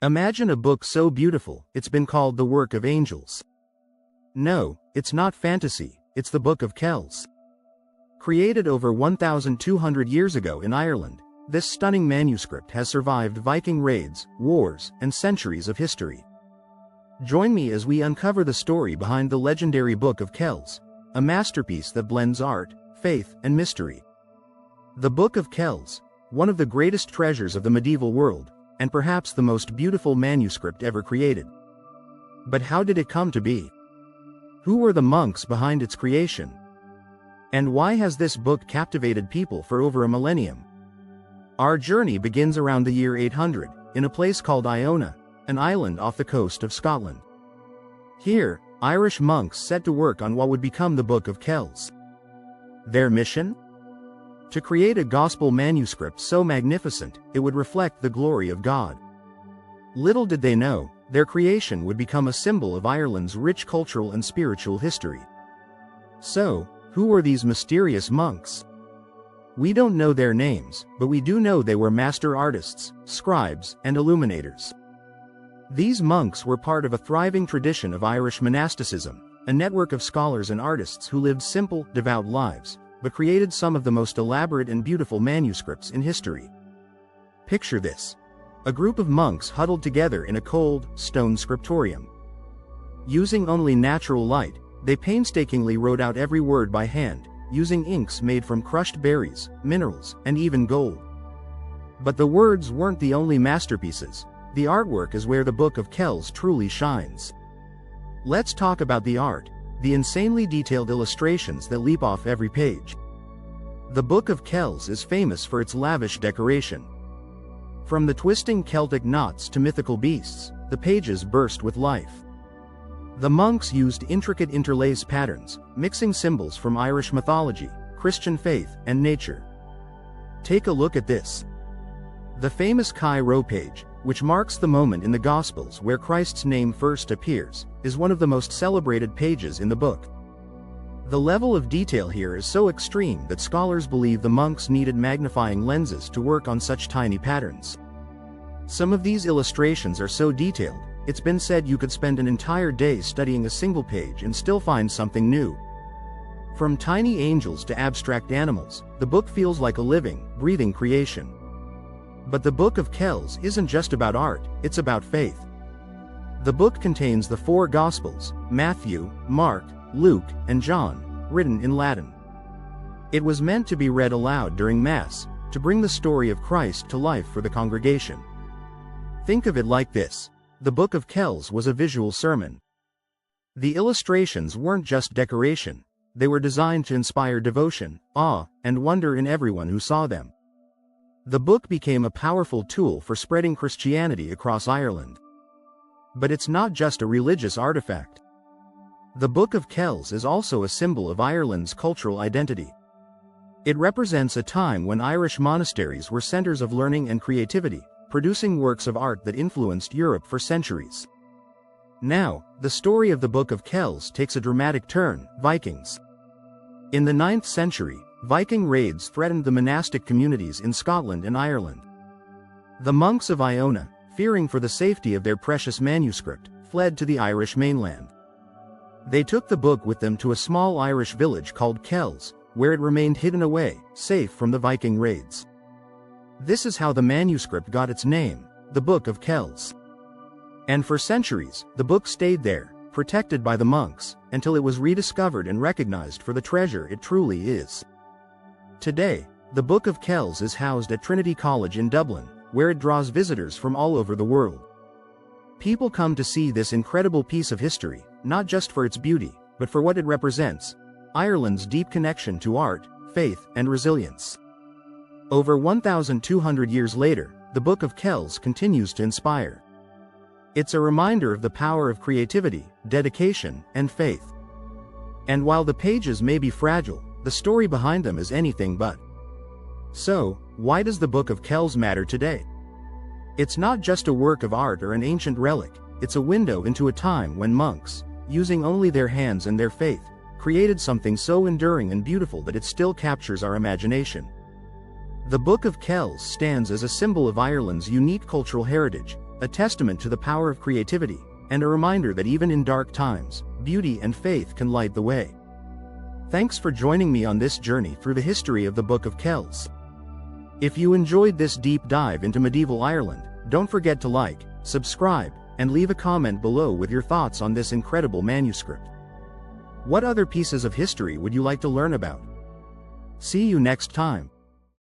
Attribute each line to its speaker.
Speaker 1: Imagine a book so beautiful, it's been called the work of angels. No, it's not fantasy, it's the Book of Kells. Created over 1,200 years ago in Ireland, this stunning manuscript has survived Viking raids, wars, and centuries of history. Join me as we uncover the story behind the legendary Book of Kells, a masterpiece that blends art, faith, and mystery. The Book of Kells, one of the greatest treasures of the medieval world, and perhaps the most beautiful manuscript ever created. But how did it come to be? Who were the monks behind its creation? And why has this book captivated people for over a millennium? Our journey begins around the year 800, in a place called Iona, an island off the coast of Scotland. Here, Irish monks set to work on what would become the Book of Kells. Their mission? To create a gospel manuscript so magnificent, it would reflect the glory of God. Little did they know, their creation would become a symbol of Ireland's rich cultural and spiritual history. So, who were these mysterious monks? We don't know their names, but we do know they were master artists, scribes, and illuminators. These monks were part of a thriving tradition of Irish monasticism, a network of scholars and artists who lived simple, devout lives, but created some of the most elaborate and beautiful manuscripts in history. Picture this. A group of monks huddled together in a cold, stone scriptorium. Using only natural light, they painstakingly wrote out every word by hand, using inks made from crushed berries, minerals, and even gold. But the words weren't the only masterpieces. The artwork is where the Book of Kells truly shines. Let's talk about the art, the insanely detailed illustrations that leap off every page. The Book of Kells is famous for its lavish decoration. From the twisting Celtic knots to mythical beasts, the pages burst with life. The monks used intricate interlace patterns, mixing symbols from Irish mythology, Christian faith, and nature. Take a look at this. The famous Chi Rho page, which marks the moment in the Gospels where Christ's name first appears, is one of the most celebrated pages in the book. The level of detail here is so extreme that scholars believe the monks needed magnifying lenses to work on such tiny patterns. Some of these illustrations are so detailed, it's been said you could spend an entire day studying a single page and still find something new. From tiny angels to abstract animals, the book feels like a living, breathing creation. But the Book of Kells isn't just about art, it's about faith. The book contains the four Gospels, Matthew, Mark, Luke, and John, written in Latin. It was meant to be read aloud during Mass, to bring the story of Christ to life for the congregation. Think of it like this. The Book of Kells was a visual sermon. The illustrations weren't just decoration, they were designed to inspire devotion, awe, and wonder in everyone who saw them. The book became a powerful tool for spreading Christianity across Ireland. But it's not just a religious artifact. The Book of Kells is also a symbol of Ireland's cultural identity. It represents a time when Irish monasteries were centers of learning and creativity, producing works of art that influenced Europe for centuries. Now, the story of the Book of Kells takes a dramatic turn: Vikings. In the 9th century, Viking raids threatened the monastic communities in Scotland and Ireland. The monks of Iona, fearing for the safety of their precious manuscript, fled to the Irish mainland. They took the book with them to a small Irish village called Kells, where it remained hidden away, safe from the Viking raids. This is how the manuscript got its name, the Book of Kells. And for centuries, the book stayed there, protected by the monks, until it was rediscovered and recognized for the treasure it truly is. Today, the Book of Kells is housed at Trinity College in Dublin, where it draws visitors from all over the world. People come to see this incredible piece of history, not just for its beauty, but for what it represents: Ireland's deep connection to art, faith, and resilience. Over 1,200 years later, the Book of Kells continues to inspire. It's a reminder of the power of creativity, dedication, and faith. And while the pages may be fragile, the story behind them is anything but. So, why does the Book of Kells matter today? It's not just a work of art or an ancient relic, it's a window into a time when monks, using only their hands and their faith, created something so enduring and beautiful that it still captures our imagination. The Book of Kells stands as a symbol of Ireland's unique cultural heritage, a testament to the power of creativity, and a reminder that even in dark times, beauty and faith can light the way. Thanks for joining me on this journey through the history of the Book of Kells. If you enjoyed this deep dive into medieval Ireland, don't forget to like, subscribe, and leave a comment below with your thoughts on this incredible manuscript. What other pieces of history would you like to learn about? See you next time.